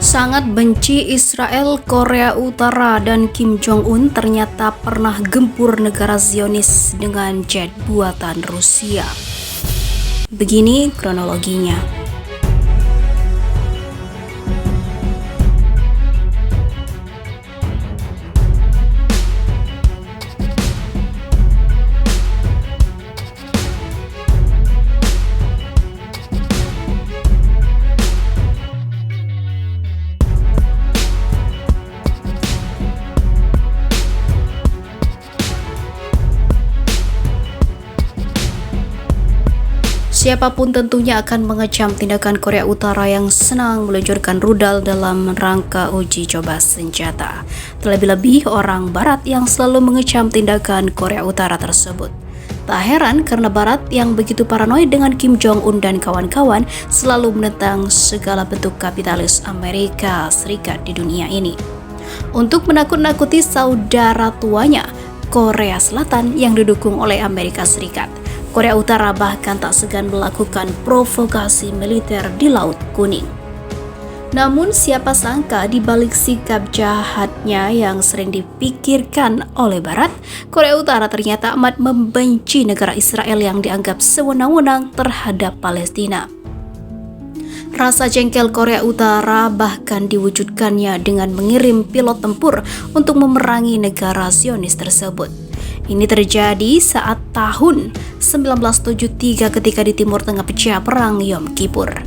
Sangat benci Israel, Korea Utara, dan Kim Jong-un ternyata pernah gempur negara Zionis dengan jet buatan Rusia. Begini kronologinya. Siapapun tentunya akan mengecam tindakan Korea Utara yang senang meluncurkan rudal dalam rangka uji coba senjata. Terlebih-lebih orang Barat yang selalu mengecam tindakan Korea Utara tersebut. Tak heran karena Barat yang begitu paranoid dengan Kim Jong-un dan kawan-kawan selalu menentang segala bentuk kapitalis Amerika Serikat di dunia ini. Untuk menakut-nakuti saudara tuanya, Korea Selatan yang didukung oleh Amerika Serikat, Korea Utara bahkan tak segan melakukan provokasi militer di Laut Kuning. Namun siapa sangka di balik sikap jahatnya yang sering dipikirkan oleh Barat, Korea Utara ternyata amat membenci negara Israel yang dianggap sewenang-wenang terhadap Palestina. Rasa jengkel Korea Utara bahkan diwujudkannya dengan mengirim pilot tempur untuk memerangi negara Zionis tersebut. Ini terjadi saat tahun 1973 ketika di Timur Tengah pecah perang Yom Kippur.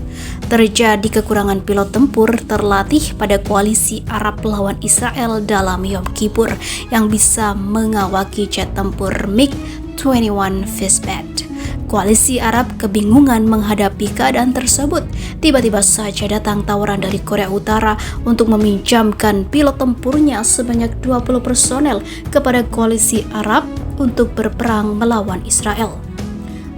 Terjadi kekurangan pilot tempur terlatih pada koalisi Arab lawan Israel dalam Yom Kippur yang bisa mengawaki jet tempur MiG-21 Fishbat. Koalisi Arab kebingungan menghadapi keadaan tersebut. Tiba-tiba saja datang tawaran dari Korea Utara untuk meminjamkan pilot tempurnya sebanyak 20 personel kepada koalisi Arab untuk berperang melawan Israel.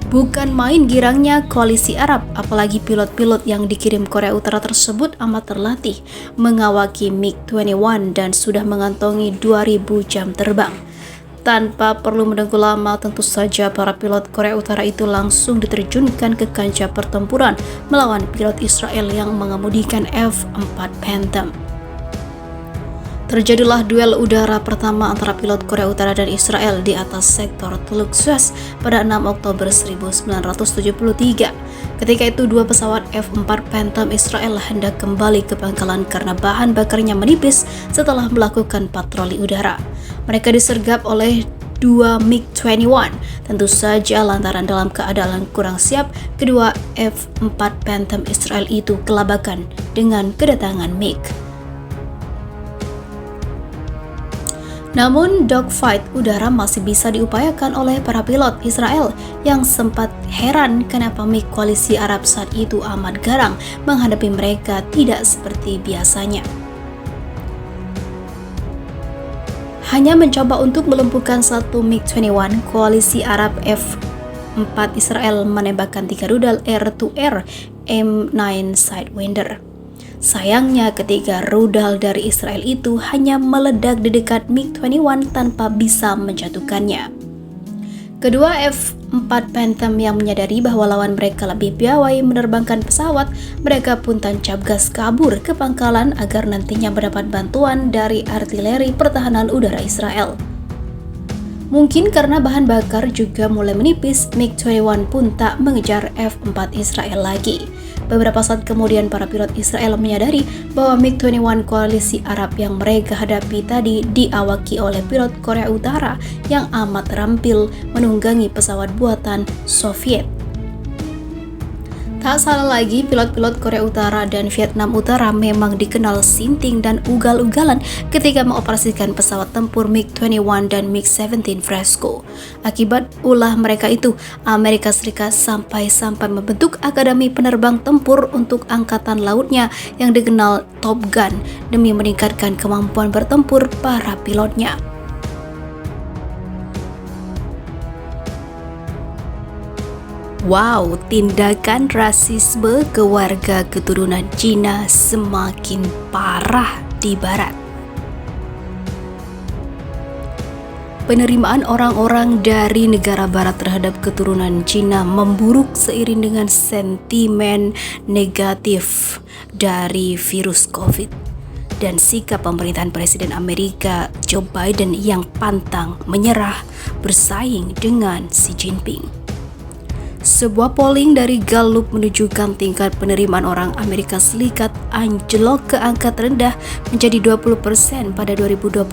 Bukan main girangnya koalisi Arab, apalagi pilot-pilot yang dikirim Korea Utara tersebut amat terlatih mengawaki MiG-21 dan sudah mengantongi 2000 jam terbang. Tanpa perlu menunggu lama, tentu saja para pilot Korea Utara itu langsung diterjunkan ke kancah pertempuran melawan pilot Israel yang mengemudikan F-4 Phantom. Terjadilah duel udara pertama antara pilot Korea Utara dan Israel di atas sektor Teluk Suez pada 6 Oktober 1973. Ketika itu dua pesawat F-4 Phantom Israel hendak kembali ke pangkalan karena bahan bakarnya menipis setelah melakukan patroli udara. Mereka disergap oleh dua MiG-21. Tentu saja lantaran dalam keadaan kurang siap, kedua F-4 Phantom Israel itu kelabakan dengan kedatangan MiG. Namun dogfight udara masih bisa diupayakan oleh para pilot Israel yang sempat heran kenapa MiG koalisi Arab saat itu amat garang menghadapi mereka tidak seperti biasanya. Hanya mencoba untuk melumpuhkan satu MiG-21, koalisi Arab F-4 Israel menembakkan 3 rudal air-to-air M9 Sidewinder. Sayangnya ketiga rudal dari Israel itu hanya meledak di dekat MiG-21 tanpa bisa menjatuhkannya. Kedua F-4 Phantom yang menyadari bahwa lawan mereka lebih piawai menerbangkan pesawat, mereka pun tancap gas kabur ke pangkalan agar nantinya mendapat bantuan dari artileri pertahanan udara Israel. Mungkin karena bahan bakar juga mulai menipis, MiG-21 pun tak mengejar F-4 Israel lagi. Beberapa saat kemudian para pilot Israel menyadari bahwa MiG-21 koalisi Arab yang mereka hadapi tadi diawaki oleh pilot Korea Utara yang amat terampil menunggangi pesawat buatan Soviet. Tak salah lagi, pilot-pilot Korea Utara dan Vietnam Utara memang dikenal sinting dan ugal-ugalan ketika mengoperasikan pesawat tempur MiG-21 dan MiG-17 Fresco. Akibat ulah mereka itu, Amerika Serikat sampai-sampai membentuk Akademi Penerbang Tempur untuk angkatan lautnya yang dikenal Top Gun demi meningkatkan kemampuan bertempur para pilotnya. Wow, tindakan rasisme ke warga keturunan Cina semakin parah di Barat. Penerimaan orang-orang dari negara Barat terhadap keturunan Cina memburuk seiring dengan sentimen negatif dari virus COVID dan sikap pemerintahan Presiden Amerika Joe Biden yang pantang menyerah bersaing dengan Xi Jinping. Sebuah polling dari Gallup menunjukkan tingkat penerimaan orang Amerika Serikat anjlok ke angka terendah menjadi 20% pada 2021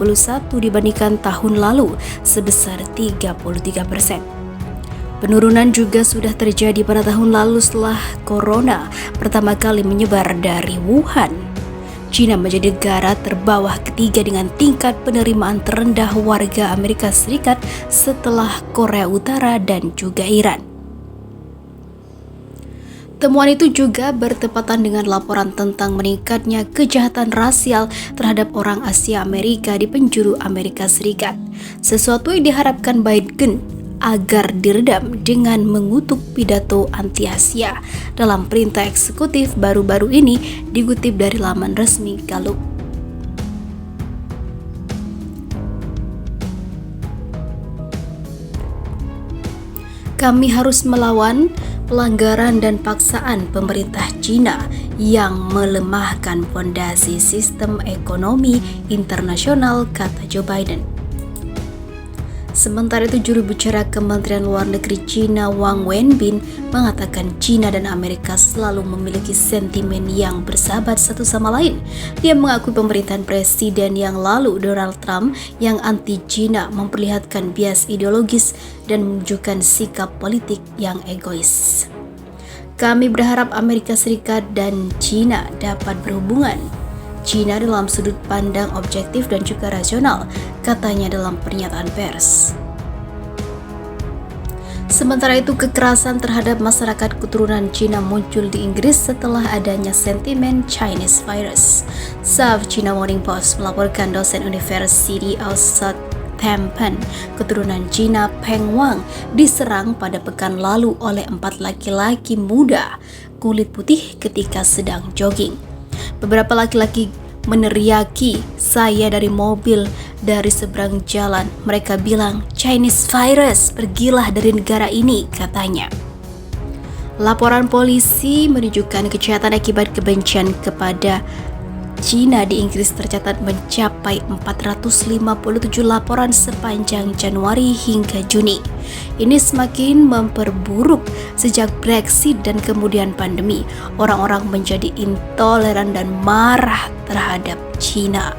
dibandingkan tahun lalu sebesar 33%. Penurunan juga sudah terjadi pada tahun lalu setelah corona pertama kali menyebar dari Wuhan. China menjadi negara terbawah ketiga dengan tingkat penerimaan terendah warga Amerika Serikat setelah Korea Utara dan juga Iran. Temuan itu juga bertepatan dengan laporan tentang meningkatnya kejahatan rasial terhadap orang Asia Amerika di penjuru Amerika Serikat. Sesuatu yang diharapkan Biden agar diredam dengan mengutuk pidato anti-Asia dalam perintah eksekutif baru-baru ini, dikutip dari laman resmi Gallup. Kami harus melawan pelanggaran dan paksaan pemerintah China yang melemahkan fondasi sistem ekonomi internasional, kata Joe Biden. Sementara itu, juru bicara Kementerian Luar Negeri China Wang Wenbin mengatakan China dan Amerika selalu memiliki sentimen yang bersahabat satu sama lain. Dia mengakui pemerintahan Presiden yang lalu Donald Trump yang anti-China memperlihatkan bias ideologis dan menunjukkan sikap politik yang egois. Kami berharap Amerika Serikat dan China dapat berhubungan China dalam sudut pandang objektif dan juga rasional, katanya dalam pernyataan pers. Sementara itu, kekerasan terhadap masyarakat keturunan Cina muncul di Inggris setelah adanya sentimen Chinese virus. South China Morning Post melaporkan dosen University of Southampton keturunan Cina Peng Wang diserang pada pekan lalu oleh 4 laki-laki muda kulit putih ketika sedang jogging. Beberapa laki-laki meneriaki saya dari mobil dari seberang jalan. Mereka bilang, "Chinese virus, pergilah dari negara ini," katanya. Laporan polisi menunjukkan kejahatan akibat kebencian kepada China di Inggris tercatat mencapai 457 laporan sepanjang Januari hingga Juni. Ini semakin memperburuk sejak Brexit dan kemudian pandemi. Orang-orang menjadi intoleran dan marah terhadap China.